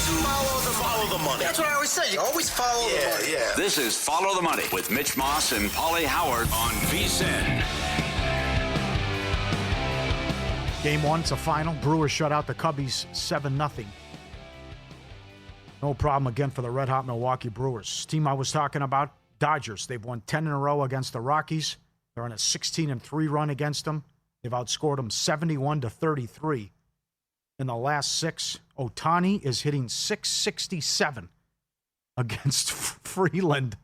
Follow the money. That's what I always say. You always follow the money. Yeah. This is Follow the Money with Mitch Moss and Pauly Howard on VSiN. Game 1, it's a final. Brewers shut out the Cubbies 7-0. No problem again for the red-hot Milwaukee Brewers. Team I was talking about, Dodgers. They've won 10 in a row against the Rockies. They're on a 16-3 run against them. They've outscored them 71-33. In the last 6, Ohtani is hitting .667 against Freeland.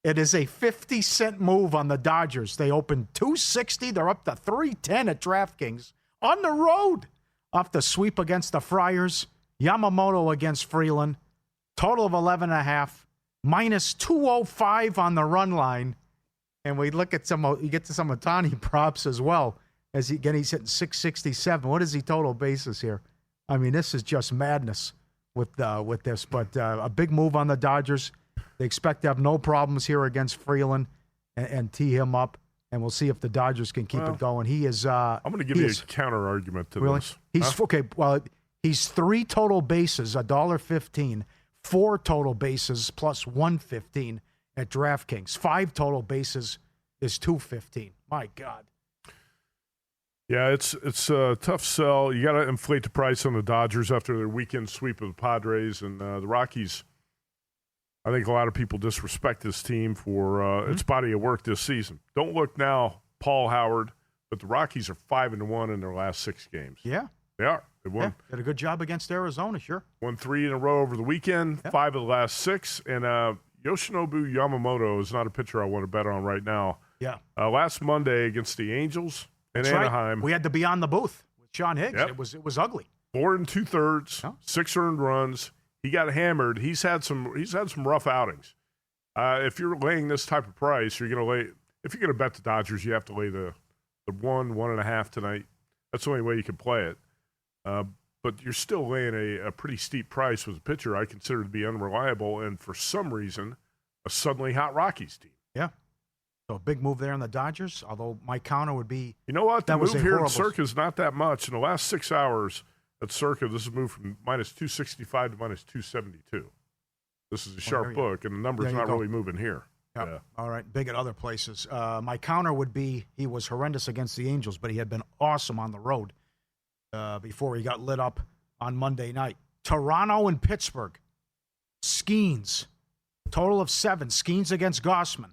It is a 50-cent move on the Dodgers. They opened $260. They're up to $310 at DraftKings. On the road, off the sweep against the Friars. Yamamoto against Freeland. Total of 11.5. Minus 205 on the run line. And we look at you get to some Ohtani props as well. He's hitting .667. What is he total bases here? I mean, this is just madness with this. But a big move on the Dodgers. They expect to have no problems here against Freeland and tee him up. And we'll see if the Dodgers can keep it going. He is. I'm going to give you a counter argument to this. He's okay. Well, he's 3 total bases, $1.15. 4 total bases plus 115 at DraftKings. 5 total bases is $215. My God. Yeah, it's a tough sell. You got to inflate the price on the Dodgers after their weekend sweep of the Padres and the Rockies. I think a lot of people disrespect this team for its body of work this season. Don't look now, Paul Howard, but the Rockies are 5-1 in their last 6 games. Yeah, they are. They won. Yeah, did a good job against Arizona, sure. Won 3 in a row over the weekend, 5 of the last 6, and Yoshinobu Yamamoto is not a pitcher I want to bet on right now. Yeah. Last Monday against the Angels in Anaheim, right. We had to be on the booth with Sean Higgs. Yep. It was ugly. 4 2/3, 6 earned runs. He got hammered. He's had some rough outings. If you're laying this type of price, if you're gonna bet the Dodgers, you have to lay the 1.5 tonight. That's the only way you can play it. But you're still laying a pretty steep price with a pitcher I consider to be unreliable, and for some reason, a suddenly hot Rockies team. Yeah. So a big move there on the Dodgers, although my counter would be... You know what? The move here at Circa is not that much. In the last 6 hours at Circa, this has moved from minus 265 to minus 272. This is a sharp book, and the number's not really moving here. Yep. Yeah. All right, big at other places. My counter would be he was horrendous against the Angels, but he had been awesome on the road before he got lit up on Monday night. Toronto and Pittsburgh. Skeens. Total of 7. Skeens against Gossman.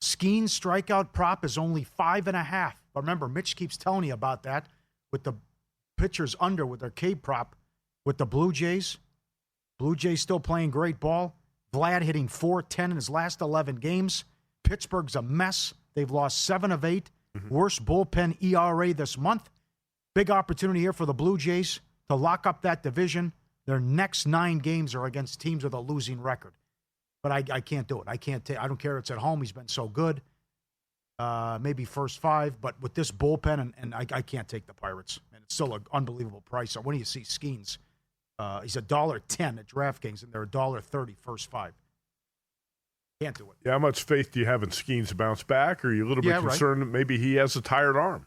Skeens strikeout prop is only 5.5. But remember, Mitch keeps telling you about that with the pitchers under with their K prop with the Blue Jays. Blue Jays still playing great ball. Vlad hitting .410 in his last 11 games. Pittsburgh's a mess. They've lost 7 of 8. Worst bullpen ERA this month. Big opportunity here for the Blue Jays to lock up that division. Their next 9 games are against teams with a losing record. But I can't do it. I don't care if it's at home. He's been so good. Maybe first 5. But with this bullpen, and I can't take the Pirates. And it's still an unbelievable price. So when do you see Skeens? He's $1.10 at DraftKings, and they're $1.30 first 5. Can't do it. Yeah, how much faith do you have in Skeens to bounce back? Or are you a little bit concerned that maybe he has a tired arm?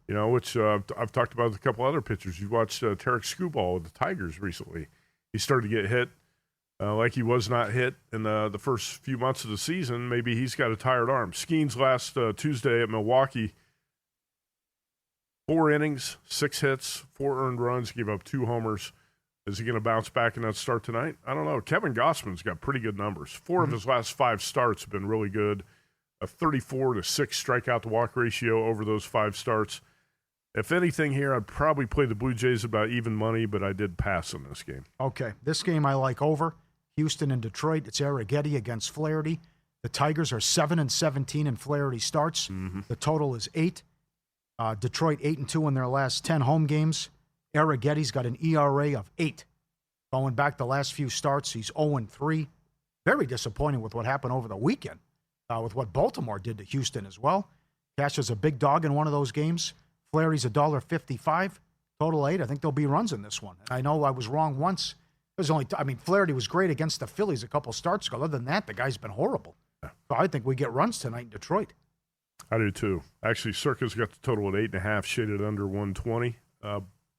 You know, which I've talked about with a couple other pitchers. You watched Tarek Skubal with the Tigers recently. He started to get hit like he was not hit in the first few months of the season. Maybe he's got a tired arm. Skeens last Tuesday at Milwaukee, 4 innings, 6 hits, 4 earned runs, gave up 2 homers. Is he going to bounce back in that start tonight? I don't know. Kevin Gossman's got pretty good numbers. 4 of his last 5 starts have been really good. A 34-6 strikeout to walk ratio over those 5 starts. If anything here, I'd probably play the Blue Jays about even money, but I did pass on this game. Okay. This game I like over. Houston and Detroit. It's Arrighetti against Flaherty. The Tigers are 7-17 in Flaherty starts. The total is 8. Detroit 8-2 in their last 10 home games. Arrighetti's got an ERA of 8. Going back the last few starts, he's 0-3. Very disappointing with what happened over the weekend, with what Baltimore did to Houston as well. Cash is a big dog in one of those games. Flaherty's $1.55, total 8. I think there'll be runs in this one. And I know I was wrong once. Flaherty was great against the Phillies a couple starts ago. Other than that, the guy's been horrible. So I think we get runs tonight in Detroit. I do too. Actually, Circa's got the total at 8.5, shaded under 120.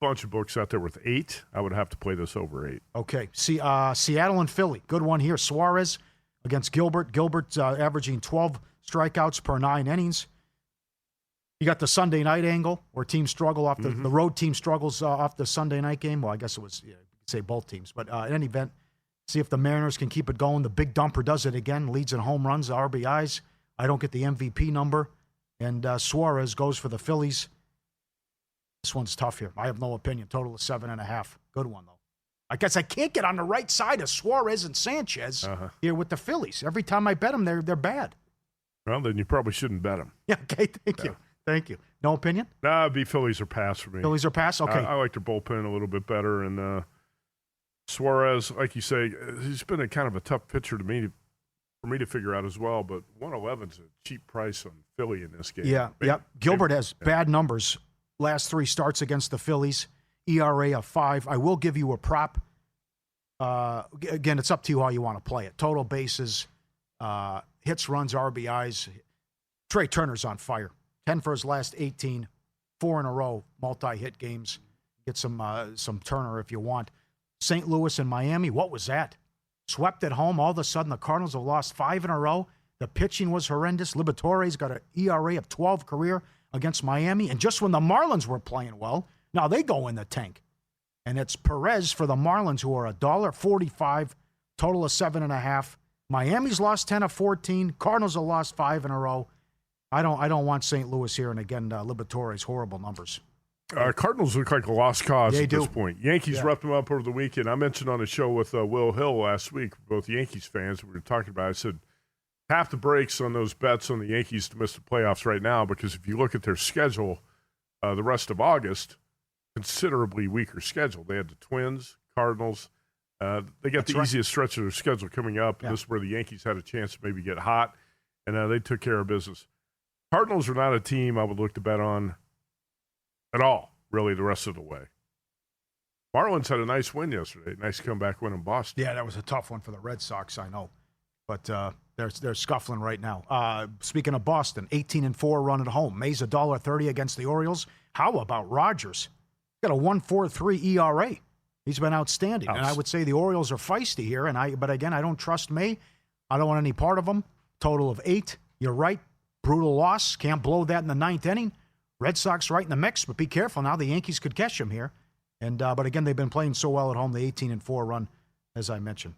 bunch of books out there with 8. I would have to play this over 8. Okay. See, Seattle and Philly. Good one here. Suarez against Gilbert. Gilbert's averaging 12 strikeouts per 9 innings. You got the Sunday night angle where teams struggle off the road team struggles off the Sunday night game. Well, I guess it was, you could say both teams. But in any event, see if the Mariners can keep it going. The big dumper does it again, leads in home runs, RBIs. I don't get the MVP number. And Suarez goes for the Phillies. This one's tough here. I have no opinion. Total of 7.5. Good one, though. I guess I can't get on the right side of Suarez and Sanchez here with the Phillies. Every time I bet them, they're bad. Well, then you probably shouldn't bet them. Yeah, okay, thank you. Thank you. No opinion? Nah, it'd be Phillies or pass for me. Phillies or pass? Okay. I like their bullpen a little bit better. And Suarez, like you say, he's been a kind of a tough pitcher for me to figure out as well. But 111's a cheap price on Philly in this game. Yeah, yeah. Gilbert has bad numbers. Last 3 starts against the Phillies. ERA of 5. I will give you a prop. Again, it's up to you how you want to play it. Total bases, hits, runs, RBIs. Trey Turner's on fire. 10 for his last 18, 4 in a row, multi-hit games. Get some Turner if you want. St. Louis and Miami, what was that? Swept at home. All of a sudden, the Cardinals have lost 5 in a row. The pitching was horrendous. Liberatore's got an ERA of 12 career against Miami. And just when the Marlins were playing well, now they go in the tank. And it's Perez for the Marlins, who are $1.45, total of 7.5. Miami's lost 10 of 14. Cardinals have lost 5 in a row. I don't want St. Louis here. And again, Liberatore's horrible numbers. Cardinals look like a lost cause They at do. this point. Yankees roughed them up over the weekend. I mentioned on a show with Will Hill last week, both Yankees fans, we were talking about it. I said, half the breaks on those bets on the Yankees to miss the playoffs right now, because if you look at their schedule, the rest of August, considerably weaker schedule. They had the Twins, Cardinals. They got the easiest stretch of their schedule coming up. Yeah. This is where the Yankees had a chance to maybe get hot, and they took care of business. Cardinals are not a team I would look to bet on at all, really, the rest of the way. Marlins had a nice win yesterday. Nice comeback win in Boston. Yeah, that was a tough one for the Red Sox, I know. But they're scuffling right now. Speaking of Boston, 18-4 run at home. May's $1.30 against the Orioles. How about Rogers? Got a 1.43 ERA. He's been outstanding. And I would say the Orioles are feisty here. But again, I don't trust May. I don't want any part of them. Total of 8. You're right. Brutal loss. Can't blow that in the 9th inning. Red Sox right in the mix, but be careful now. The Yankees could catch him here. And but again, they've been playing so well at home, the 18-4 run, as I mentioned.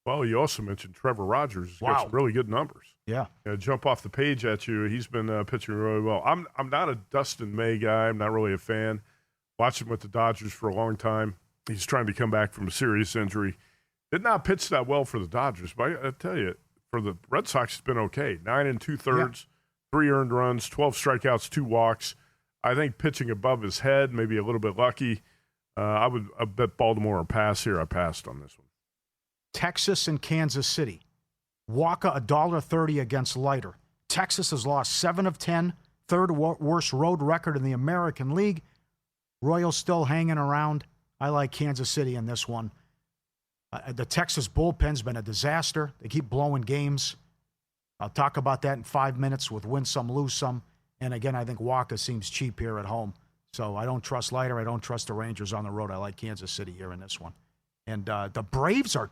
Well, you also mentioned Trevor Rogers. He's got some really good numbers. Yeah. Jump off the page at you. He's been pitching really well. I'm not a Dustin May guy. I'm not really a fan. Watched him with the Dodgers for a long time. He's trying to come back from a serious injury. Did not pitch that well for the Dodgers, but I tell you, for the Red Sox, it's been okay. 9 2/3, 3 earned runs, 12 strikeouts, 2 walks. I think pitching above his head, maybe a little bit lucky. I bet Baltimore or pass here. I passed on this one. Texas and Kansas City. Walker $1.30 against Leiter. Texas has lost 7 of 10, third worst road record in the American League. Royals still hanging around. I like Kansas City in this one. The Texas bullpen's been a disaster. They keep blowing games. I'll talk about that in 5 minutes with win some, lose some. And again, I think Walker seems cheap here at home. So I don't trust Leiter. I don't trust the Rangers on the road. I like Kansas City here in this one. And the Braves are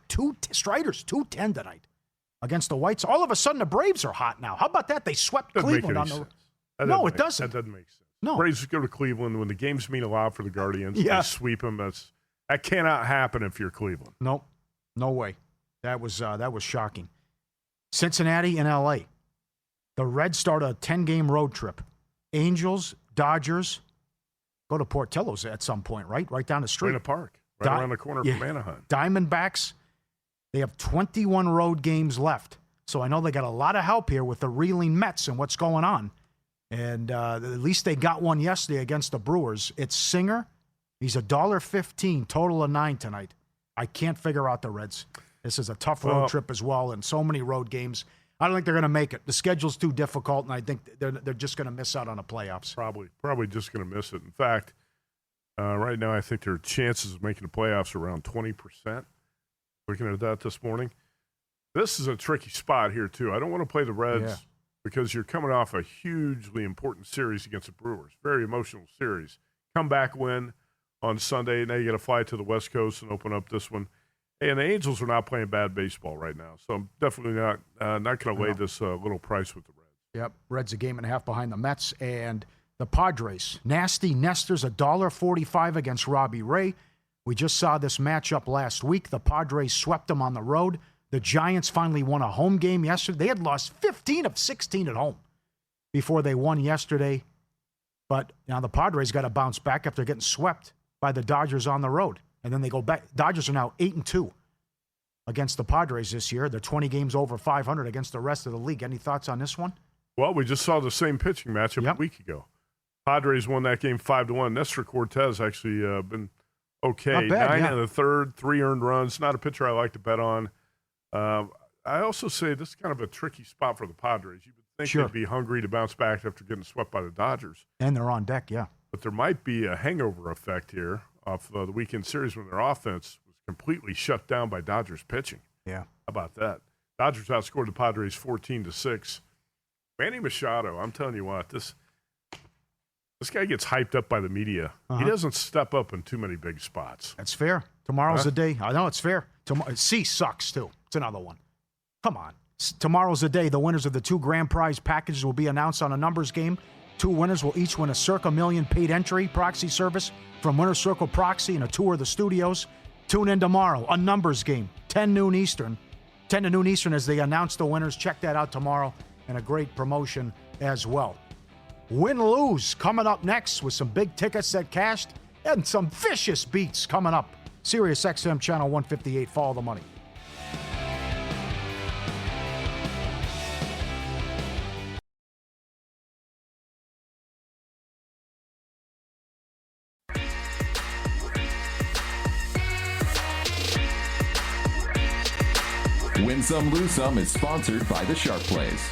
Strider's 2-10 tonight against the Whites. All of a sudden, the Braves are hot now. How about that? They swept Cleveland on the. No, it doesn't. That doesn't make sense. No. Braves go to Cleveland when the games mean a lot for the Guardians. They sweep them. That cannot happen if you're Cleveland. Nope. No way. That was shocking. Cincinnati and L.A. The Reds start a 10-game road trip. Angels, Dodgers, go to Portillo's at some point, right? Right down the street. In a park. Right around the corner from Anaheim. Diamondbacks, they have 21 road games left. So I know they got a lot of help here with the reeling Mets and what's going on. And at least they got one yesterday against the Brewers. It's Singer. He's $1.15, total of 9 tonight. I can't figure out the Reds. This is a tough road trip as well, and so many road games. I don't think they're going to make it. The schedule's too difficult, and I think they're just going to miss out on the playoffs. Probably just going to miss it. In fact, right now I think their chances of making the playoffs are around 20%. Looking at that this morning. This is a tricky spot here, too. I don't want to play the Reds because you're coming off a hugely important series against the Brewers. Very emotional series. Comeback win on Sunday. Now you got to fly to the West Coast and open up this one. And the Angels are not playing bad baseball right now, so I'm definitely not going to lay this little price with the Reds. Yep, Reds a game and a half behind the Mets. And the Padres, nasty nesters, $1.45 against Robbie Ray. We just saw this matchup last week. The Padres swept them on the road. The Giants finally won a home game yesterday. They had lost 15 of 16 at home before they won yesterday. But now the Padres got to bounce back after getting swept by the Dodgers on the road. And then they go back. Dodgers are now 8-2 against the Padres this year. They're 20 games over 500 against the rest of the league. Any thoughts on this one? Well, we just saw the same pitching matchup a week ago. Padres won that game 5-1. Nestor Cortez actually been okay. Not bad, 9 in the third, 3 earned runs. Not a pitcher I like to bet on. I also say this is kind of a tricky spot for the Padres. You would think they'd be hungry to bounce back after getting swept by the Dodgers. And they're on deck, yeah. But there might be a hangover effect here off the weekend series when their offense was completely shut down by Dodgers pitching. Yeah. How about that? Dodgers outscored the Padres 14-6. Manny Machado, I'm telling you what, this guy gets hyped up by the media. He doesn't step up in too many big spots. That's fair. Tomorrow's the day. I know it's fair. C sucks, too. It's another one. Come on. Tomorrow's the day. The winners of the 2 grand prize packages will be announced on a numbers game. 2 winners will each win a Circa Million paid entry proxy service from Winner Circle Proxy and a tour of the studios. Tune in tomorrow. A numbers game. 10 to noon Eastern as they announce the winners. Check that out tomorrow. And a great promotion as well. Win-lose coming up next with some big tickets that cashed and some vicious beats coming up. Sirius XM Channel 158. Follow the money. Win Some, Lose Some is sponsored by the Sharp Plays.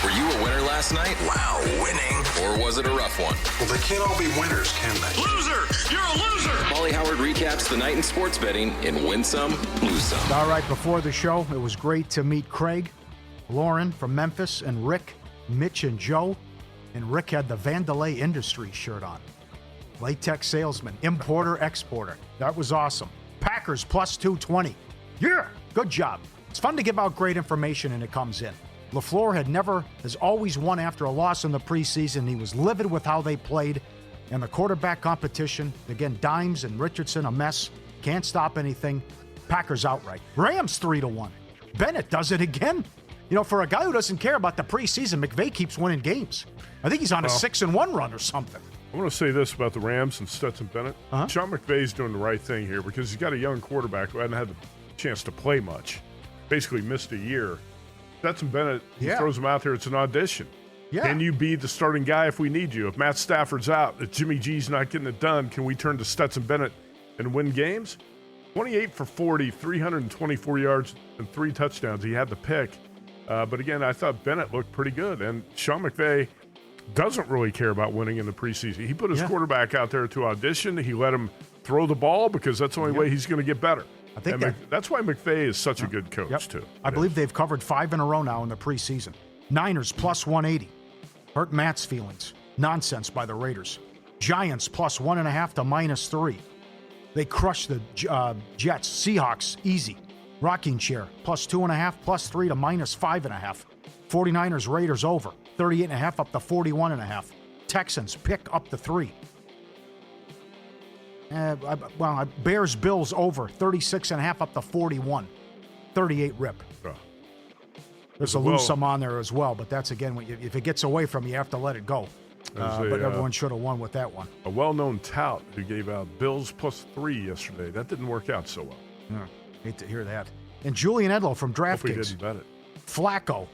Were you a winner last night? Wow, winning. Or was it a rough one? Well, they can't all be winners, can they? Loser! You're a loser! Pauly Howard recaps the night in sports betting in Win Some, Lose Some. All right, before the show, it was great to meet Craig, Lauren from Memphis, and Rick, Mitch, and Joe. And Rick had the Vandelay Industries shirt on. Latex salesman, importer, exporter. That was awesome. Packers plus 220. Yeah, good job. It's fun to give out great information and it comes in. LaFleur has always won after a loss in the preseason. He was livid with how they played. And the quarterback competition, again, Dimes and Richardson, a mess. Can't stop anything. Packers outright. Rams 3-1. Bennett does it again. You know, for a guy who doesn't care about the preseason, McVay keeps winning games. I think he's on a 6-1 run or something. I want to say this about the Rams and Stetson Bennett. Sean McVay's doing the right thing here because he's got a young quarterback who hadn't had the chance to play much. Basically missed a year. Stetson Bennett, he throws him out there. It's an audition. Yeah. Can you be the starting guy if we need you? If Matt Stafford's out, if Jimmy G's not getting it done, can we turn to Stetson Bennett and win games? 28 for 40, 324 yards, and 3 touchdowns. He had the pick. But again, I thought Bennett looked pretty good. And Sean McVay doesn't really care about winning in the preseason. He put his quarterback out there to audition. He let him throw the ball because that's the only way he's going to get better. I think that's why McVay is such a good coach, too. I believe they've covered 5 in a row now in the preseason. Niners plus 180. Hurt Matt's feelings. Nonsense by the Raiders. Giants plus 1.5 to -3. They crushed the Jets. Seahawks, easy. Rocking chair, plus 2.5, +3 to -5.5. 49ers, Raiders over. 38.5 up to 41.5. Texans pick up to 3. Bears, Bills over. 36.5 up to 41. 38 rip. There's a lose some on there as well, but that's, again, if it gets away from you, you have to let it go. But everyone should have won with that one. A well-known tout who gave out Bills +3 yesterday. That didn't work out so well. Yeah, hate to hear that. And Julian Edlow from DraftKings. Hope he didn't bet it. Flacco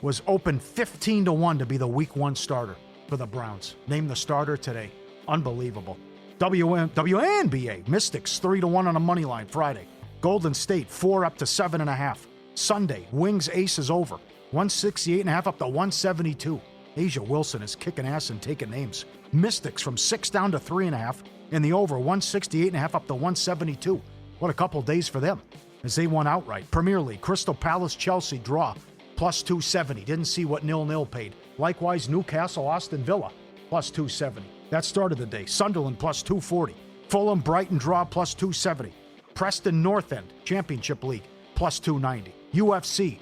was open 15-1 to be the Week 1 starter for the Browns. Named the starter today. Unbelievable. WNBA, Mystics 3-1 on a money line Friday. Golden State 4 up to 7.5. Sunday, Wings Aces over. 168.5 up to 172. Asia Wilson is kicking ass and taking names. Mystics from 6 down to 3.5. And the over 168.5 up to 172. What a couple days for them as they won outright. Premier League, Crystal Palace, Chelsea draw plus 270. Didn't see what 0-0 paid. Likewise, Newcastle, Aston Villa plus 270. That started the day. Sunderland plus 240. Fulham, Brighton draw plus 270. Preston North End, Championship League, plus 290. UFC,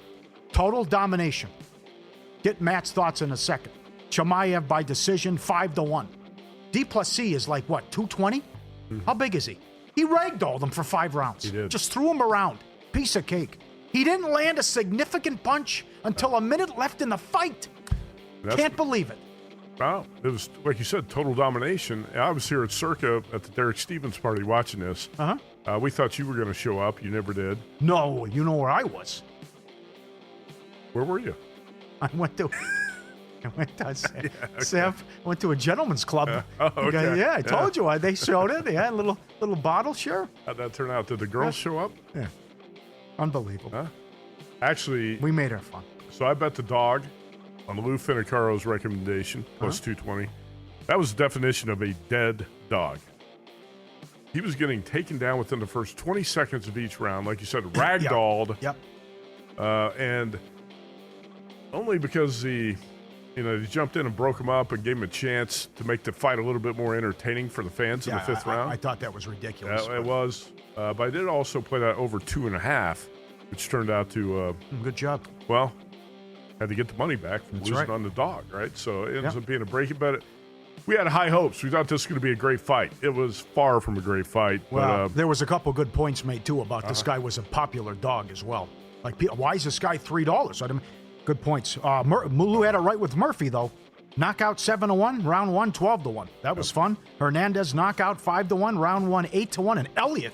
total domination. Get Matt's thoughts in a second. Chimaev by decision, 5-1. D plus C is like, what, 220? How big is he? He ragdolled him for 5 rounds. He did. Just threw him around. Piece of cake. He didn't land a significant punch until a minute left in the fight. Can't believe it. Wow. It was, like you said, total domination. I was here at Circa at the Derek Stevens party watching this. We thought you were going to show up. You never did. No, you know where I was. Where were you? I went to went to a gentleman's club. Okay. Yeah, I told you. They showed it. They had a little bottle, sure. How'd that turn out? Did the girls show up? Yeah. Unbelievable. Huh? Actually, We made her fun. so I bet the dog on Lou Finicaro's recommendation, plus 220. That was the definition of a dead dog. He was getting taken down within the first 20 seconds of each round. Like you said, ragdolled. Yep. And only because they jumped in and broke him up and gave him a chance to make the fight a little bit more entertaining for the fans in the 5th round. I thought that was ridiculous. It was. But I did also play that over 2.5, which turned out to, Good job. well, had to get the money back from losing right. on the dog, right? So it ends up being a breaking, but we had high hopes. We thought this was going to be a great fight. It was far from a great fight. Well, but, there was a couple good points made, too, about this guy was a popular dog as well. Like, why is this guy $3? I mean, good points. Mulu had it right with Murphy, though. Knockout 7-1, round 1, 12-1. That was fun. Hernandez knockout 5-1, round 1, 8-1. And Elliott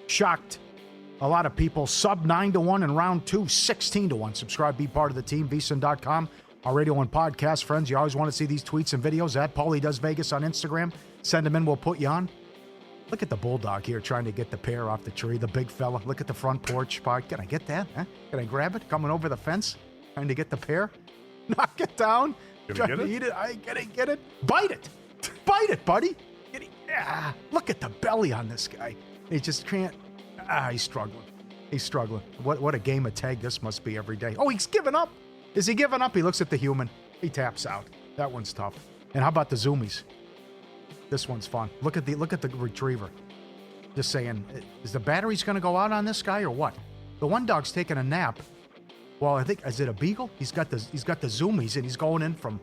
shocked a lot of people. Sub 9-1 in round 2, 16-1. Subscribe, be part of the team, vsin.com. Our radio and podcast friends, you always want to see these tweets and videos at Pauly Does Vegas on Instagram. Send them in, we'll put you on. Look at the bulldog here trying to get the pear off the tree, the big fella. Look at the front porch. Can I get that? Huh? Can I grab it? Coming over the fence, trying to get the pear. Knock it down. Gonna Trying get to it? eat it. I get it. Bite it. Bite it, buddy. Look at the belly on this guy. He just can't. He's struggling. He's struggling. What a game of tag this must be every day. Oh, he's giving up. Is he giving up? He looks at the human. He taps out. That one's tough. And how about the zoomies? This one's fun. Look at the retriever. Just saying, is the batteries going to go out on this guy or what? The one dog's taking a nap. Well, I think, is it a beagle? He's got the zoomies and he's going in from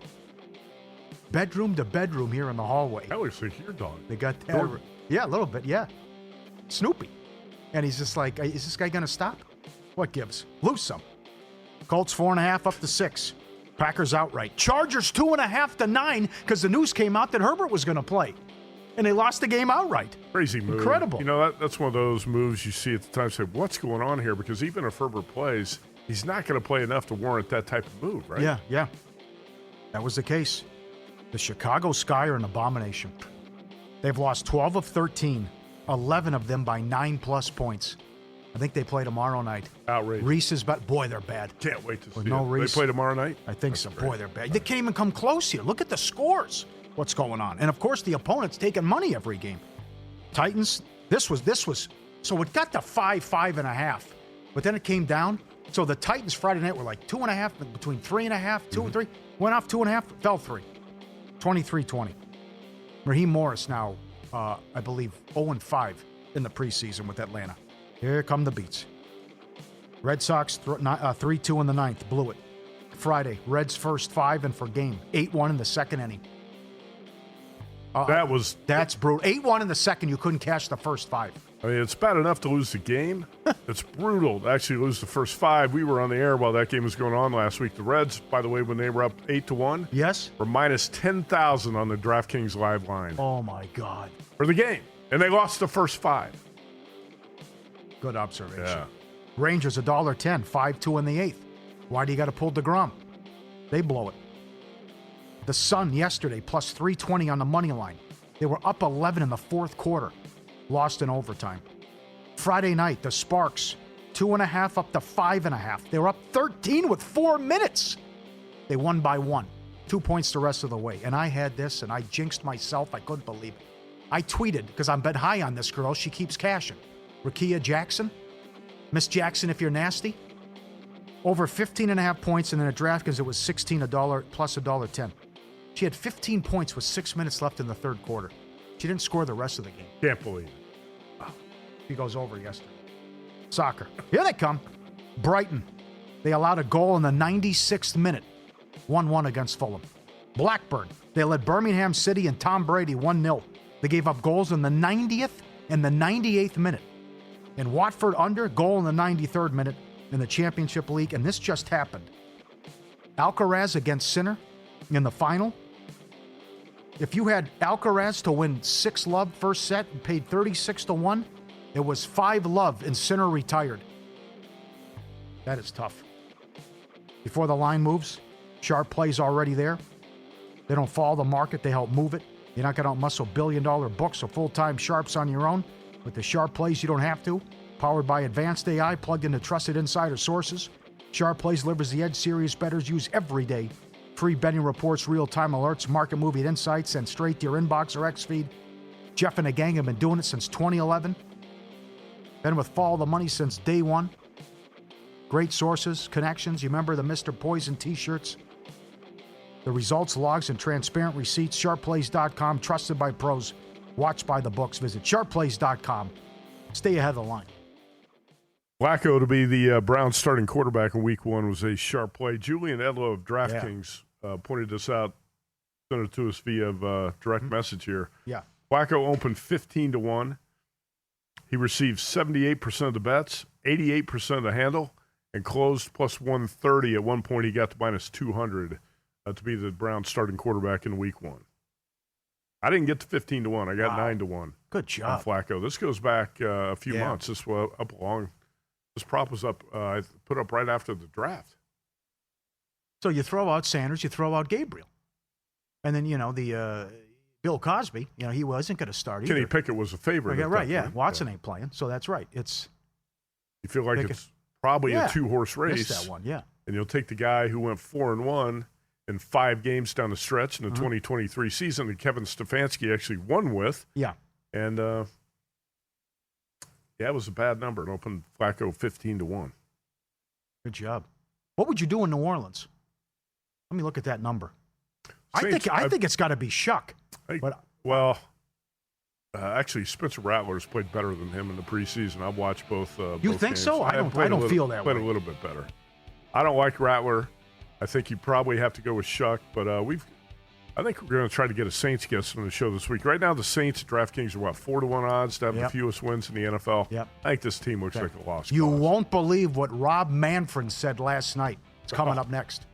bedroom to bedroom here in the hallway. that looks like your dog. They got that. Jordan. Yeah, a little bit. Yeah, Snoopy. And he's just like, is this guy going to stop? What gives? Lose some. Colts 4.5 up to 6. Packers outright. Chargers 2.5 to 9 because the news came out that Herbert was going to play, and they lost the game outright. Crazy move. Incredible. You know, that's one of those moves you see at the time. Say, what's going on here? Because even if Herbert plays, he's not going to play enough to warrant that type of move, right? Yeah. That was the case. The Chicago Sky are an abomination. They've lost 12 of 13, 11 of them by 9+ points. I think they play tomorrow night. Outrageous. Reese is bad. Boy, they're bad. Can't wait to see With no it. Reese. They play tomorrow night? I think That's so. great. Boy, they're bad. They can't even come close here. Look at the scores. What's going on? And of course, the opponent's taking money every game. Titans. This was. So it got to 5.5, but then it came down. So the Titans Friday night were like 2.5, between 3.5, 2 and 3. Went off 2.5, fell 3. 23-20. Raheem Morris now, I believe, 0-5 in the preseason with Atlanta. Here come the beats. Red Sox 3-2 in the 9th, blew it. Friday, Reds first 5 and for game. 8-1 in the second inning. That's brutal. 8-1 in the second, you couldn't cash the first 5. I mean, it's bad enough to lose the game. It's brutal to actually lose the first 5. We were on the air while that game was going on last week. The Reds, by the way, when they were up 8-1, Yes? were minus 10,000 on the DraftKings live line Oh, my God. for the game. And they lost the first 5. Good observation. Yeah. Rangers $1.10, 5-2 in the 8th. Why do you got to pull DeGrom? They blow it. The Sun yesterday, plus 320 on the money line. They were up 11 in the 4th quarter. Lost in overtime. Friday night, the Sparks, 2.5 up to 5.5. They were up 13 with 4 minutes. They won by 1. 2 points the rest of the way. And I had this, and I jinxed myself. I couldn't believe it. I tweeted, because I'm bet high on this girl. She keeps cashing. Rakia Jackson. Miss Jackson, if you're nasty. Over 15.5 points, and then at DraftKings, it was $16 plus $1.10. She had 15 points with 6 minutes left in the 3rd quarter. She didn't score the rest of the game. Can't believe it. She goes over yesterday. Soccer. Here they come. Brighton. They allowed a goal in the 96th minute. 1-1 against Fulham. Blackburn. They led Birmingham City and Tom Brady 1-0. They gave up goals in the 90th and the 98th minute. And Watford under, goal in the 93rd minute in the Championship League. And this just happened. Alcaraz against Sinner in the final. If you had Alcaraz to win 6-love first set and paid 36-1, it was 5-love and Sinner retired. That is tough. Before the line moves, sharp plays already there. They don't follow the market, they help move it. You're not going to outmuscle billion-dollar books or full-time sharps on your own. With the sharp plays, you don't have to. Powered by advanced AI, plugged into trusted insider sources. Sharp Plays delivers the edge serious bettors use every day. Free betting reports, real-time alerts, market moving insights sent straight to your inbox or X feed. Jeff and the gang have been doing it since 2011. Been with Follow the Money since day one. Great sources, connections. You remember the Mr. Poison t-shirts? The results, logs, and transparent receipts. SharpPlays.com, trusted by pros, watched by the books. Visit SharpPlays.com. Stay ahead of the line. Flacco to be the Browns starting quarterback in Week 1 was a sharp play. Julian Edlow of DraftKings pointed this out, sent it to us via direct message here. Yeah. Flacco opened 15-1. He received 78% of the bets, 88% of the handle, and closed plus 130. At one point, he got to minus 200 to be the Browns starting quarterback in Week 1. I didn't get to 15-1. I got 9-1. Good job. On Flacco. This goes back a few months. This was up along. This prop was up. I put up right after the draft. So you throw out Sanders, you throw out Gabriel, and then the Bill Cosby. He wasn't going to start either. Kenny Pickett was a favorite. Okay, right? Yeah, Watson ain't playing, so that's right. It's you feel like it's probably a 2-horse race. Missed that one, yeah. And you'll take the guy who went 4-1 in 5 games down the stretch in the 2023 season that Kevin Stefanski actually won with. Yeah, and it was a bad number. It opened Flacco 15-1. Good job. What would you do in New Orleans? Let me look at that number. Saints, I think it's got to be Shuck. Actually, Spencer Rattler's played better than him in the preseason. I've watched both. You both think games. so? I don't feel that way. Played a little bit better. I don't like Rattler. I think you probably have to go with Shuck, but I think we're going to try to get a Saints guest on the show this week. Right now, the Saints at DraftKings are 4-1 odds to have the fewest wins in the NFL. Yep. I think this team looks like a lost You cause. won't believe what Rob Manfred said last night. It's coming up next.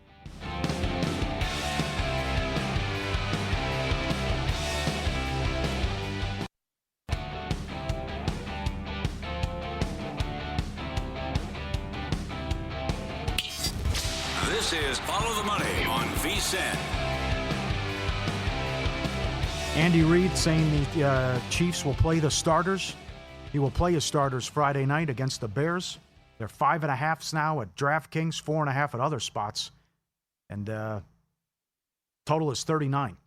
This is Follow the Money on VSiN. Andy Reid saying the Chiefs will play the starters. He will play his starters Friday night against the Bears. They're 5.5s now at DraftKings, 4.5 at other spots. And total is 39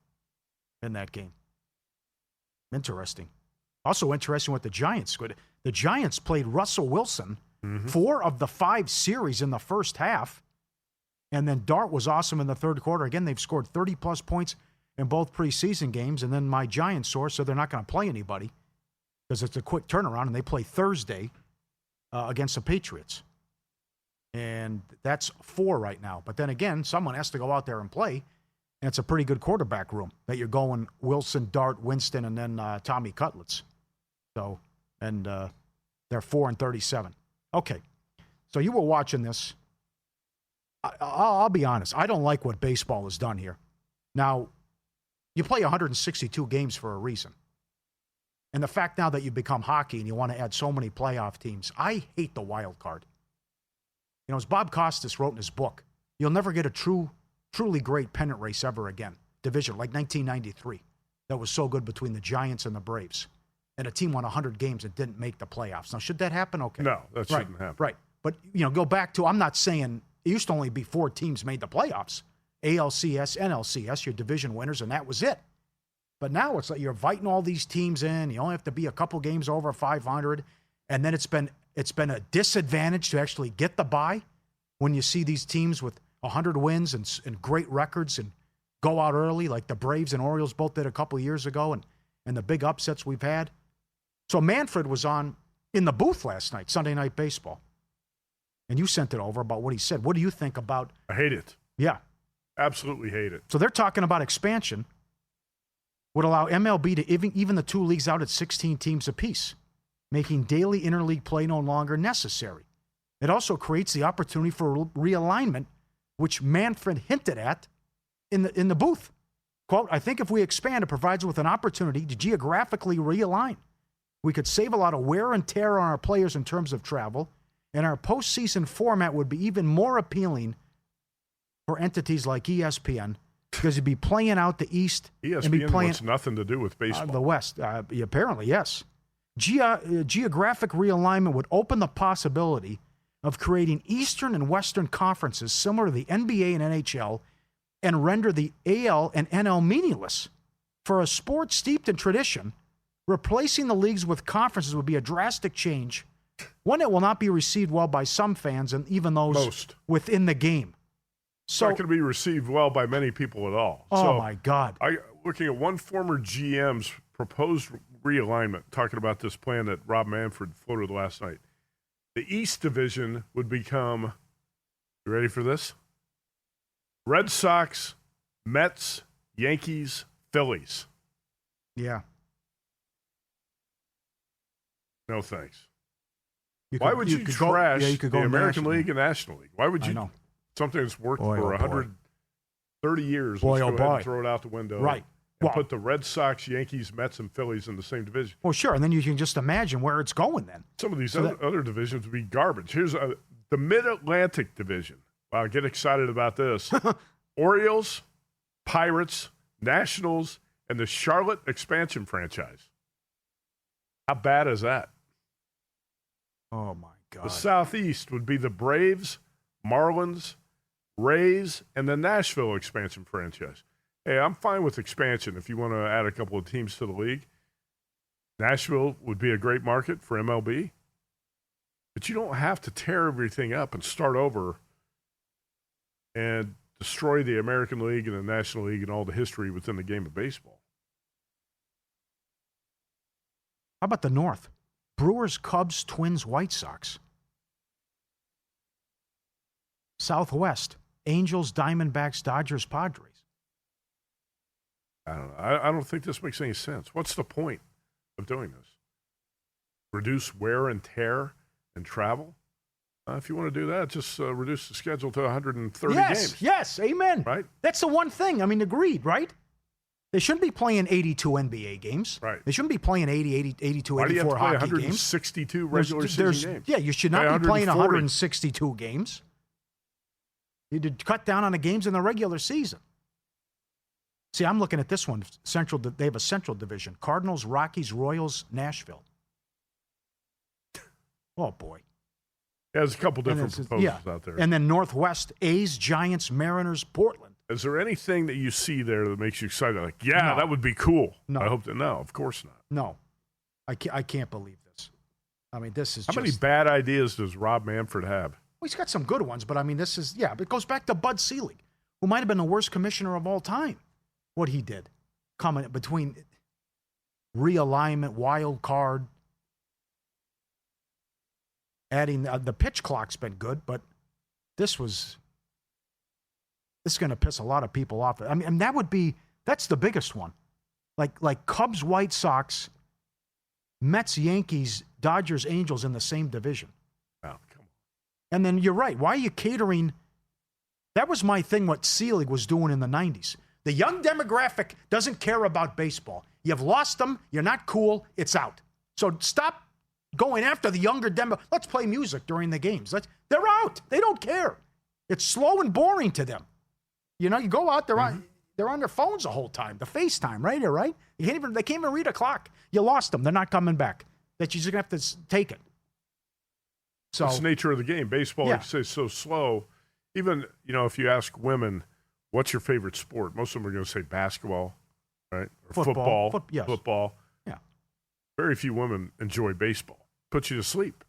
in that game. Interesting. Also interesting with the Giants. The Giants played Russell Wilson 4 of the 5 series in the first half. And then Dart was awesome in the third quarter. Again, they've scored 30-plus points in both preseason games. And then my Giants source, so they're not going to play anybody because it's a quick turnaround, and they play Thursday against the Patriots. And that's 4 right now. But then again, someone has to go out there and play, and it's a pretty good quarterback room that you're going Wilson, Dart, Winston, and then Tommy Cutlets. So, and they're 4-37. Okay, so you were watching this. I'll be honest. I don't like what baseball has done here. Now, you play 162 games for a reason. And the fact now that you've become hockey and you want to add so many playoff teams, I hate the wild card. As Bob Costas wrote in his book, you'll never get a truly great pennant race ever again. Division, like 1993. That was so good between the Giants and the Braves. And a team won 100 games and didn't make the playoffs. Now, should that happen? Okay. No, that shouldn't happen. Right. But, go back to, I'm not saying, it used to only be 4 teams made the playoffs. ALCS, NLCS, your division winners, and that was it. But now it's like you're inviting all these teams in. You only have to be a couple games over 500, and then it's been a disadvantage to actually get the bye when you see these teams with 100 wins and great records and go out early, like the Braves and Orioles both did a couple years ago. And and the big upsets we've had. So Manfred was on in the booth last night, Sunday Night Baseball. And you sent it over about what he said. What do you think about? I hate it. Yeah. Absolutely hate it. So they're talking about expansion would allow MLB to even the two leagues out at 16 teams apiece, making daily interleague play no longer necessary. It also creates the opportunity for realignment, which Manfred hinted at in the booth. Quote, I think if we expand, it provides us with an opportunity to geographically realign. We could save a lot of wear and tear on our players in terms of travel, and our postseason format would be even more appealing for entities like ESPN because you'd be playing out the East ESPN and be playing wants nothing to do with baseball. The West. Apparently, yes. Geographic realignment would open the possibility of creating Eastern and Western conferences similar to the NBA and NHL and render the AL and NL meaningless. For a sport steeped in tradition, replacing the leagues with conferences would be a drastic change, one that will not be received well by some fans and even those within the game. So, not going to be received well by many people at all. Oh, my God. Looking at one former GM's proposed realignment, talking about this plan that Rob Manfred floated last night. The East Division would become, you ready for this? Red Sox, Mets, Yankees, Phillies. Yeah. No thanks. Why would you trash the American League and National League? Why would you? Something that's worked for 130 years. Boy, let's oh go ahead boy. And throw it out the window. Right. And put the Red Sox, Yankees, Mets, and Phillies in the same division. Well, sure. And then you can just imagine where it's going then. Some of these other divisions would be garbage. Here's the Mid-Atlantic Division. Wow, get excited about this. Orioles, Pirates, Nationals, and the Charlotte expansion franchise. How bad is that? Oh, my God. The Southeast would be the Braves, Marlins, Rays, and the Nashville expansion franchise. Hey, I'm fine with expansion if you want to add a couple of teams to the league. Nashville would be a great market for MLB. But you don't have to tear everything up and start over and destroy the American League and the National League and all the history within the game of baseball. How about the North? Brewers, Cubs, Twins, White Sox. Southwest, Angels, Diamondbacks, Dodgers, Padres. I don't know. I don't think this makes any sense. What's the point of doing this? Reduce wear and tear and travel? If you want to do that, just reduce the schedule to 130 games. Yes, amen. Right? That's the one thing. I mean, agreed, right? They shouldn't be playing 82 NBA games. Right. They shouldn't be playing 82, 84 Why do you have to play hockey 162 games. regular season games? Yeah, you should not be playing 140. 162 games. You did cut down on the games in the regular season. See, I'm looking at this one. They have a Central Division. Cardinals, Rockies, Royals, Nashville. Oh, boy. Yeah, there's a couple different proposals out there. And then Northwest, A's, Giants, Mariners, Portland. Is there anything that you see there that makes you excited? Like, that would be cool. No. I hope that, no, of course not. No. I can't believe this. I mean, this is How many bad ideas does Rob Manfred have? Well, he's got some good ones, but I mean, this is, it goes back to Bud Selig, who might have been the worst commissioner of all time. What he did, coming between realignment, wild card, adding the pitch clock's been good, but this is going to piss a lot of people off. I mean, that's the biggest one. Like Cubs, White Sox, Mets, Yankees, Dodgers, Angels in the same division. Oh, come on. And then you're right. Why are you catering? That was my thing, what Selig was doing in the 90s. The young demographic doesn't care about baseball. You've lost them. You're not cool. It's out. So stop going after the younger demo. Let's play music during the games. They're out. They don't care. It's slow and boring to them. You know, you go out, they're on their phones the whole time. The FaceTime, right here, right? They can't even read a clock. You lost them. They're not coming back. That you're just going to have to take it. So it's the nature of the game. Baseball, like you say, is so slow. Even, if you ask women, what's your favorite sport? Most of them are going to say basketball, right? Or football. Yes. Football. Yeah. Very few women enjoy baseball. Puts you to sleep.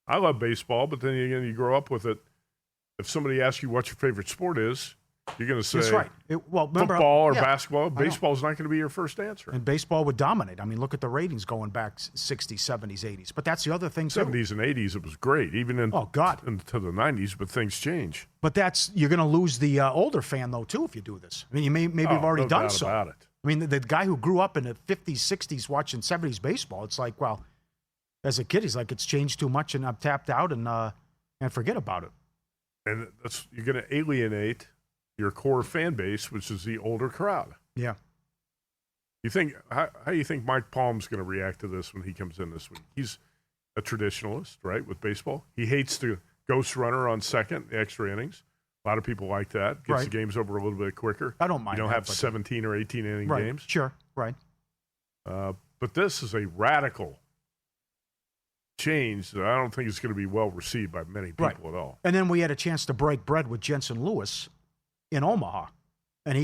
I love baseball, but then again, you grow up with it. If somebody asks you what your favorite sport is, You're going to say That's right. Remember, football or basketball. Baseball's not going to be your first answer. And baseball would dominate. I mean, look at the ratings going back 60s, 70s, 80s. But that's the other thing, too. 70s and 80s, it was great. Even into the 90s, but things change. But you're going to lose the older fan, though, too, if you do this. I mean, you maybe have already done so. About it. I mean, the guy who grew up in the 50s, 60s watching 70s baseball, it's like, well, as a kid, he's like, it's changed too much, and I'm tapped out, and forget about it. And you're going to alienate your core fan base, which is the older crowd. Yeah. You think how do you think Mike Palm's going to react to this when he comes in this week? He's a traditionalist, right, with baseball. He hates the ghost runner on second, the extra innings. A lot of people like that. Gets the games over a little bit quicker. I don't mind. You don't have 17 or 18 inning games. Sure, right. But this is a radical change that I don't think is going to be well received by many people at all. And then we had a chance to break bread with Jensen Lewis in Omaha. And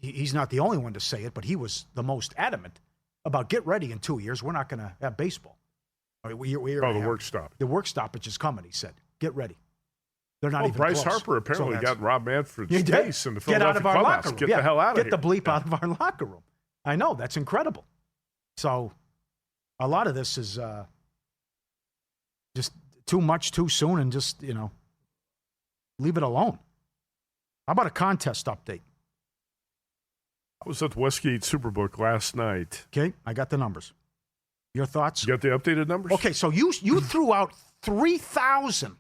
he's not the only one to say it, but he was the most adamant about get ready in 2 years. We're not going to have baseball. I mean, the work stop. The work stoppage is coming, he said. Get ready. They're not even Bryce close. Harper apparently got Rob Manfred's face in the Philadelphia Get out of our clubhouse. locker room. Get the hell out of here. Get the bleep out of our locker room. I know. That's incredible. So a lot of this is just too much too soon and just, leave it alone. How about a contest update? I was at the Westgate Superbook last night. Okay, I got the numbers. Your thoughts? You got the updated numbers? Okay, so you threw out 3,000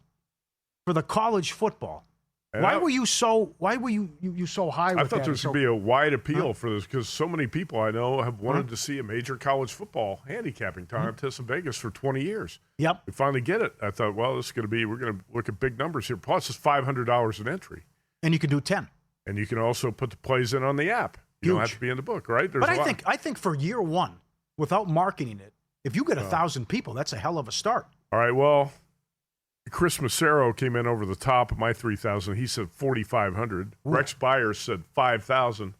for the college football. And why were you so high with that? I thought there was going to be a wide appeal for this because so many people I know have wanted to see a major college football handicapping contest in Vegas for 20 years. Yep. We finally get it. I thought, well, we're going to look at big numbers here. Plus, it's $500 an entry. And you can do 10. And you can also put the plays in on the app. You don't have to be in the book, right? But I think for year one, without marketing it, if you get 1,000 people, that's a hell of a start. All right, well, Chris Massaro came in over the top of my 3,000. He said 4,500. Rex Byers said 5,000.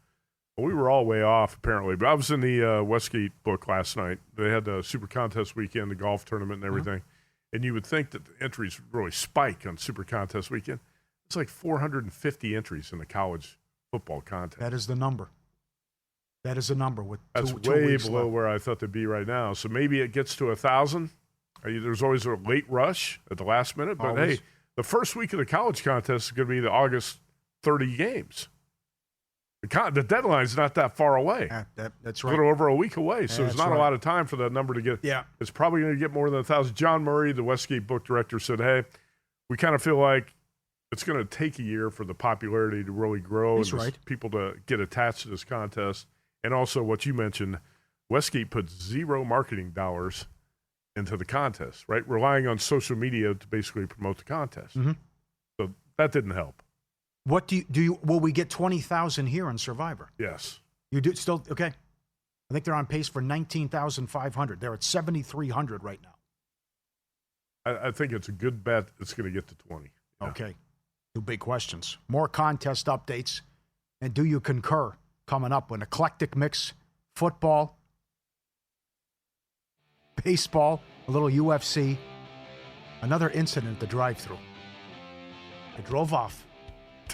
Well, we were all way off, apparently. But I was in the Westgate book last night. They had the Super Contest weekend, the golf tournament and everything. And you would think that the entries really spike on Super Contest weekend. It's like 450 entries in the college football contest. That is the number. That is a number with That's two way weeks below left. where I thought they'd be right now. So maybe it gets to 1,000. There's always a late rush at the last minute. But, hey, the first week of the college contest is going to be the August 30 games. The deadline's not that far away. That's It's a right. little over a week away. So there's That's not a right. lot of time for that number to get. Yeah. It's probably going to get more than 1,000. John Murray, the Westgate book director, said, hey, we kind of feel like it's going to take a year for the popularity to really grow He's and right. people to get attached to this contest. And also what you mentioned, Westgate puts zero marketing dollars into the contest, right? Relying on social media to basically promote the contest. Mm-hmm. So that didn't help. What do you will we get 20,000 here on Survivor? Yes. You do still okay? I think they're on pace for 19,500. They're at 7,300 right now. I think it's a good bet it's going to get to 20. Yeah. Okay. Two big questions. More contest updates. And do you concur coming up with an eclectic mix, football, baseball, a little UFC, another incident at the drive-thru. I drove off.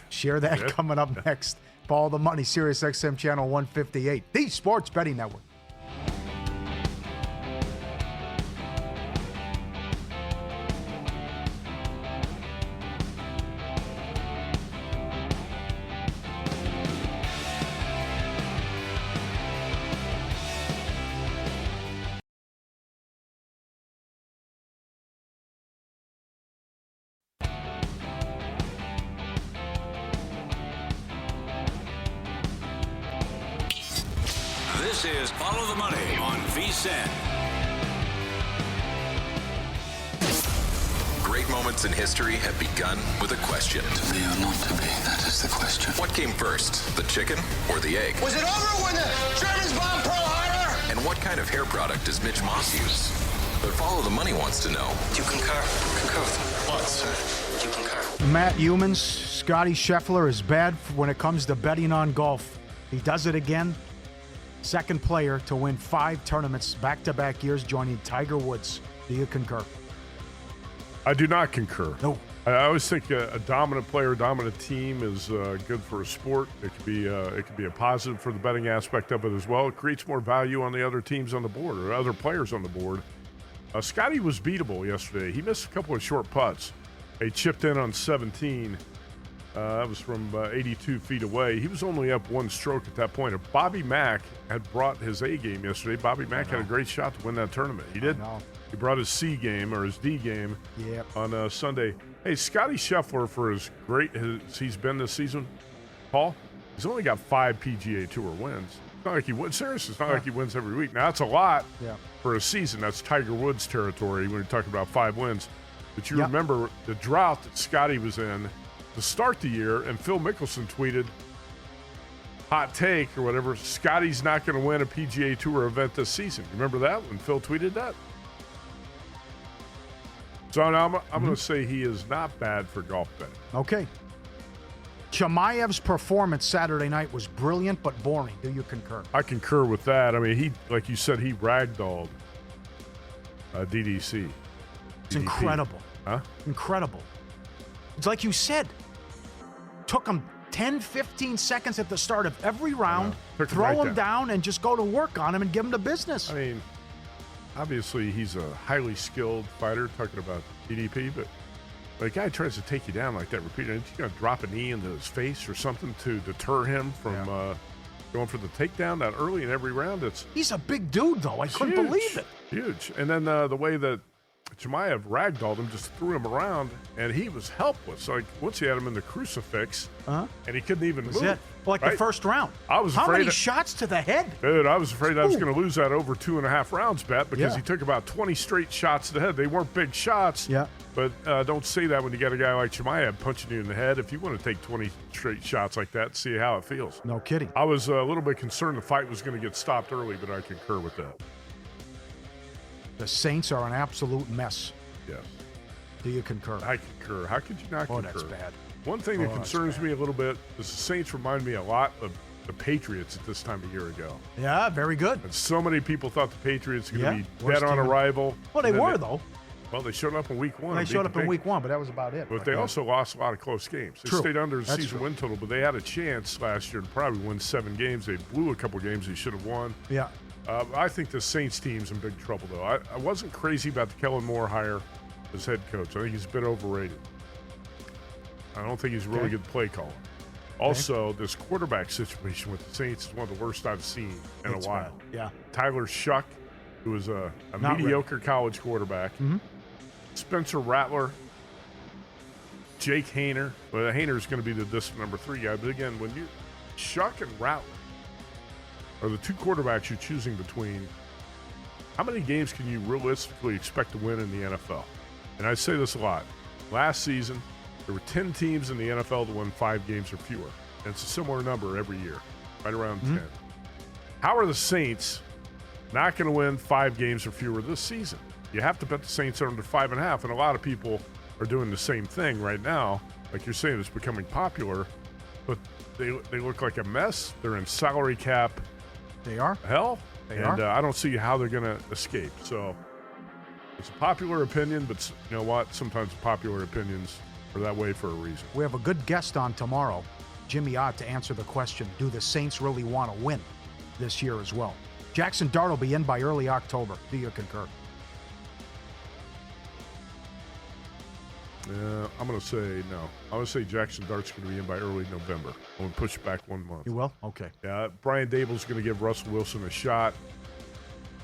Share that coming up next. Follow the money, Sirius XM channel 158, the Sports Betting Network. This is Follow the Money on VSiN. Great moments in history have begun with a question. To be or not to be, that is the question. What came first, the chicken or the egg? Was it over when the Germans bombed Pearl Harbor? And what kind of hair product does Mitch Moss use? But Follow the Money wants to know. Do you concur? Concur with what, sir? Do you concur? Matt Youmans, Scotty Scheffler is bad when it comes to betting on golf. He does it again. Second player to win 5 tournaments back-to-back years, joining Tiger Woods. Do you concur? I do not concur. No. I always think a dominant player, dominant team is good for a sport. It could be a positive for the betting aspect of it as well. It creates more value on the other teams on the board or other players on the board. Scotty was beatable yesterday. He missed a couple of short putts. He chipped in on 17. That was from 82 feet away. He was only up one stroke at that point. If Bobby Mack had brought his A game yesterday, Bobby Mack had a great shot to win that tournament. He did. He brought his C game or his D game on Sunday. Hey, Scotty Scheffler, for as great as he's been this season, Paul, he's only got 5 PGA Tour wins. It's not like he wins. Seriously, it's not like he wins every week. Now, that's a lot for a season. That's Tiger Woods territory when you're talking about 5 wins. But you remember the drought that Scotty was in to start the year, and Phil Mickelson tweeted, hot take or whatever, Scotty's not going to win a PGA Tour event this season. Remember that when Phil tweeted that? So now I'm going to say he is not bad for golf betting. Okay. Chimaev's performance Saturday night was brilliant but boring. Do you concur? I concur with that. I mean, he, like you said, he ragdolled DDC. It's incredible. Huh? Incredible. It's like you said. Took him 10, 15 seconds at the start of every round, throw him down, and just go to work on him and give him the business. I mean, obviously he's a highly skilled fighter, talking about DDP, but the guy tries to take you down like that repeatedly. You're going to drop a knee into his face or something to deter him from going for the takedown that early in every round. He's a big dude, though. I couldn't believe it. Huge. And then the way that Chimaev ragdolled him, just threw him around, and he was helpless. Like, once he had him in the crucifix, and he couldn't even move. It. Like the first round. I was How afraid many shots to the head? Dude, I was afraid I was going to lose that over 2.5 rounds bet because he took about 20 straight shots to the head. They weren't big shots, but don't say that when you got a guy like Chimaev punching you in the head. If you want to take 20 straight shots like that, see how it feels. No kidding. I was a little bit concerned the fight was going to get stopped early, but I concur with that. The Saints are an absolute mess. Yes. Do you concur? I concur. How could you not concur? That's bad. One thing that concerns me a little bit is the Saints remind me a lot of the Patriots at this time a year ago. Yeah, very good. And so many people thought the Patriots were going to be dead on arrival. Well, they were, though. Well, they showed up in week 1. They showed up in week 1, but that was about it. But they also lost a lot of close games. They stayed under the season win total, but they had a chance last year to probably win 7 games. They blew a couple games they should have won. Yeah. I think the Saints team's in big trouble, though. I wasn't crazy about the Kellen Moore hire as head coach. I think he's a bit overrated. I don't think he's a really good play caller. Also, this quarterback situation with the Saints is one of the worst I've seen in a while. Bad. Yeah. Tyler Shuck, who was a mediocre college quarterback. Mm-hmm. Spencer Rattler. Jake Haener. Well, Haener's going to be the distant number 3 guy. But again, when you Shuck and Rattler are the 2 quarterbacks you're choosing between, how many games can you realistically expect to win in the NFL? And I say this a lot. Last season, there were 10 teams in the NFL that won 5 games or fewer. And it's a similar number every year, right around 10. How are the Saints not going to win 5 games or fewer this season? You have to bet the Saints are under 5.5, and a lot of people are doing the same thing right now. Like you're saying, it's becoming popular, but they look like a mess. They're in salary cap. They are? Hell. They are. I don't see how they're going to escape. So it's a popular opinion, but you know what? Sometimes popular opinions are that way for a reason. We have a good guest on tomorrow, Jimmy Ott, to answer the question, do the Saints really want to win this year as well? Jackson Dart will be in by early October. Do you concur? I'm going to say no. I'm going to say Jackson Dart's going to be in by early November. I'm going to push it back 1 month. You will? Okay. Yeah, Brian Dable's going to give Russell Wilson a shot.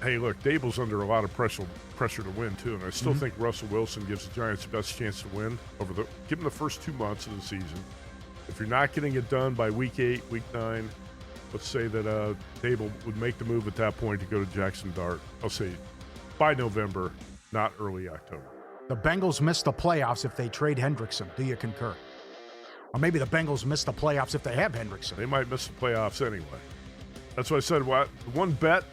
Hey, look, Dable's under a lot of pressure to win, too, and I still think Russell Wilson gives the Giants the best chance to win. Give them the first 2 months of the season. If you're not getting it done by week 8, week 9, let's say that Dable would make the move at that point to go to Jackson Dart. I'll say by November, not early October. The Bengals miss the playoffs if they trade Hendrickson. Do you concur? Or maybe the Bengals miss the playoffs if they have Hendrickson. They might miss the playoffs anyway. That's why I said one bet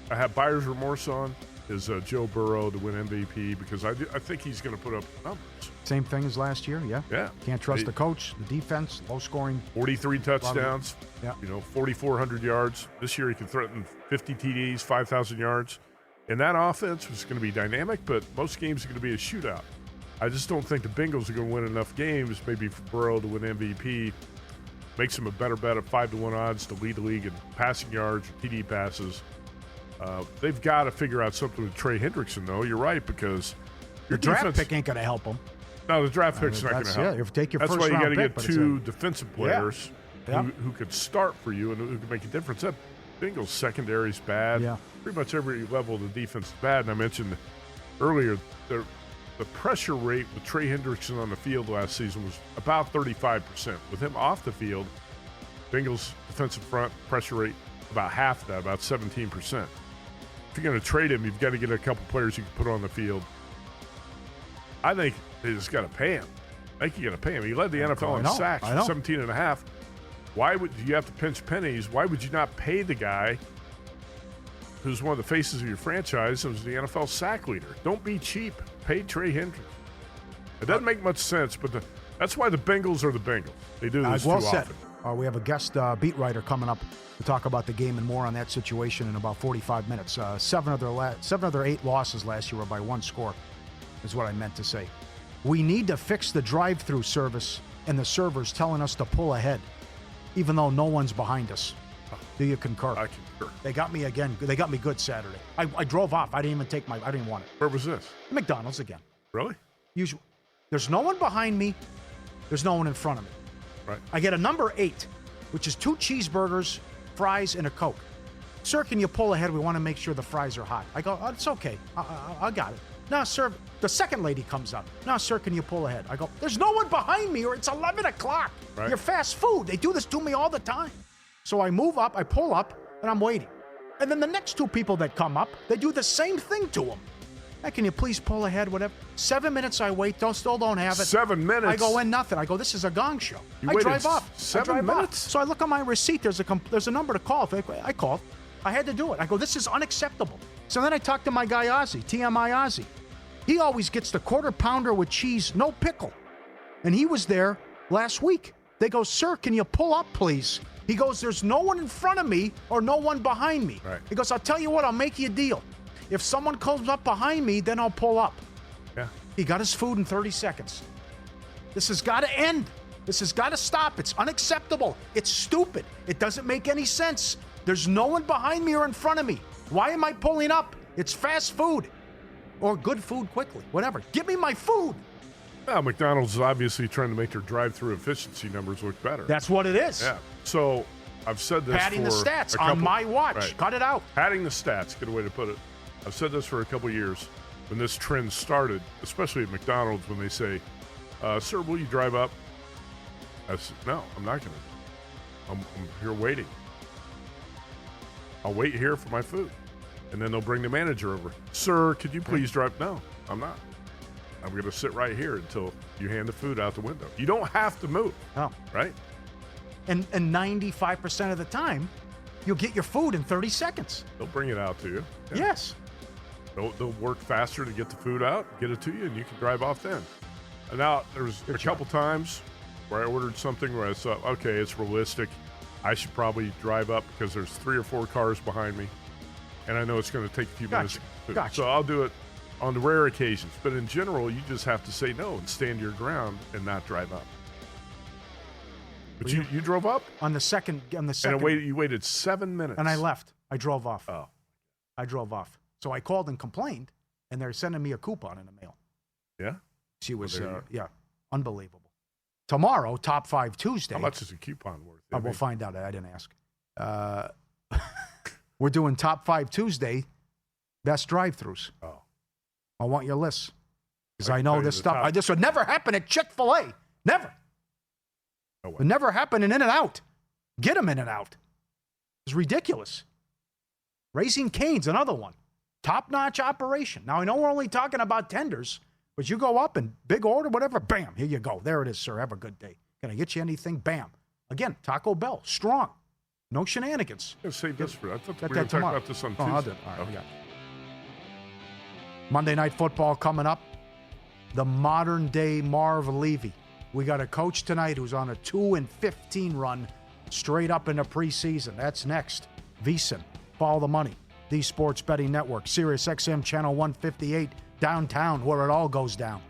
I have buyer's remorse on is Joe Burrow to win MVP because I think he's going to put up numbers. Same thing as last year, yeah? Yeah. Can't trust the coach, the defense, low scoring. 43 touchdowns, 4,400 yards. This year he can threaten 50 TDs, 5,000 yards. And that offense was going to be dynamic, but most games are going to be a shootout. I just don't think the Bengals are going to win enough games, maybe for Burrow to win MVP. Makes him a better bet at 5-1 odds to lead the league in passing yards, TD passes. They've got to figure out something with Trey Hendrickson, though. You're right, because your draft pick ain't going to help him. No, the draft pick's not going to help. Yeah, take your that's first why you got to pick, get two defensive players Yeah. who could start for you and who can make a difference. That Bengals secondary is bad. Yeah. Pretty much every level of the defense is bad. And I mentioned earlier the pressure rate with Trey Hendrickson on the field last season was about 35%. With him off the field, Bengals defensive front pressure rate about half of that, about 17%. If you're going to trade him, you've got to get a couple players you can put on the field. I think they just got to pay him. I think you got to pay him. He led the NFL in sacks, 17 and a half. Why would you have to pinch pennies? Why would you not pay the guy who's one of the faces of your franchise and was the NFL sack leader? Don't be cheap. Pay Trey Hendrickson. It doesn't make much sense, but that's why the Bengals are the Bengals. They do this well too said. often. We have a guest beat writer coming up to talk about the game and more on that situation in about 45 minutes. 7 of their 8 losses last year were by 1 score, is what I meant to say. We need to fix the drive-through service and the servers telling us to pull ahead, even though no one's behind us. Do you concur? I concur. They got me again. They got me good Saturday. I drove off. I didn't want it. Where was this? McDonald's again. Really? Usually. There's no one behind me. There's no one in front of me. Right. I get a number 8, which is 2 cheeseburgers, fries, and a Coke. Sir, can you pull ahead? We want to make sure the fries are hot. I go, oh, it's okay. I got it. No, sir. The second lady comes up. No, sir, can you pull ahead? I go, there's no one behind me or it's 11 o'clock. Right. You're fast food. They do this to me all the time. So I move up, I pull up, and I'm waiting. And then the next 2 people that come up, they do the same thing to them. Hey, can you please pull ahead, whatever? 7 minutes I wait, still don't have it. 7 minutes? I go in, nothing. I go, this is a gong show. I drive off. 7 minutes? So I look on my receipt, there's a number to call. I called. I had to do it. I go, this is unacceptable. So then I talked to my guy Ozzy, TMI Ozzy. He always gets the quarter pounder with cheese, no pickle. And he was there last week. They go, sir, can you pull up, please? He goes, there's no one in front of me or no one behind me. Right. He goes, I'll tell you what, I'll make you a deal. If someone comes up behind me, then I'll pull up. Yeah. He got his food in 30 seconds. This has got to end. This has got to stop. It's unacceptable. It's stupid. It doesn't make any sense. There's no one behind me or in front of me. Why am I pulling up? It's fast food. Or good food quickly. Whatever. Give me my food. Well, McDonald's is obviously trying to make their drive-through efficiency numbers look better. That's what it is. Yeah. So I've said this Padding for the stats a couple, on my watch. Right. Cut it out. Padding the stats, good way to put it. I've said this for a couple of years. When this trend started, especially at McDonald's, when they say, sir, will you drive up? I said, no, I'm not going to. I'm here waiting. I'll wait here for my food. And then they'll bring the manager over. Sir, could you please drive? No, I'm not. I'm going to sit right here until you hand the food out the window. You don't have to move. No. Right? And 95% of the time, you'll get your food in 30 seconds. They'll bring it out to you. Yeah. Yes. They'll work faster to get the food out, get it to you, and you can drive off then. And now, there's a couple times where I ordered something where I thought, okay, it's realistic. I should probably drive up because there's 3 or 4 cars behind me, and I know it's going to take a few minutes. So I'll do it on the rare occasions. But in general, you just have to say no and stand your ground and not drive up. But you drove up? On the second. And you waited 7 minutes. And I left. I drove off. Oh. I drove off. So I called and complained, and they're sending me a coupon in the mail. Yeah? She was, unbelievable. Tomorrow, Top 5 Tuesday. How much is a coupon worth? We'll find out. I didn't ask. We're doing Top 5 Tuesday, best drive-thrus. Oh. I want your list. Because I know this stuff. This would never happen at Chick-fil-A. Never. No way. It would never happen in In-N-Out. Get them In-N-Out. It's ridiculous. Raising Cane's, another one. Top-notch operation. Now, I know we're only talking about tenders, but you go up and big order, whatever, bam, here you go. There it is, sir. Have a good day. Can I get you anything? Bam. Again, Taco Bell, strong. No shenanigans. I'm going to save this for I thought we were that going to talk about this on Tuesday. I'll do it. All right, we got it. Monday Night Football coming up. The modern-day Marv Levy. We got a coach tonight who's on a 2-15 run straight up into preseason. That's next. VSiN. Follow the money. The Sports Betting Network. Sirius XM Channel 158. Downtown, where it all goes down.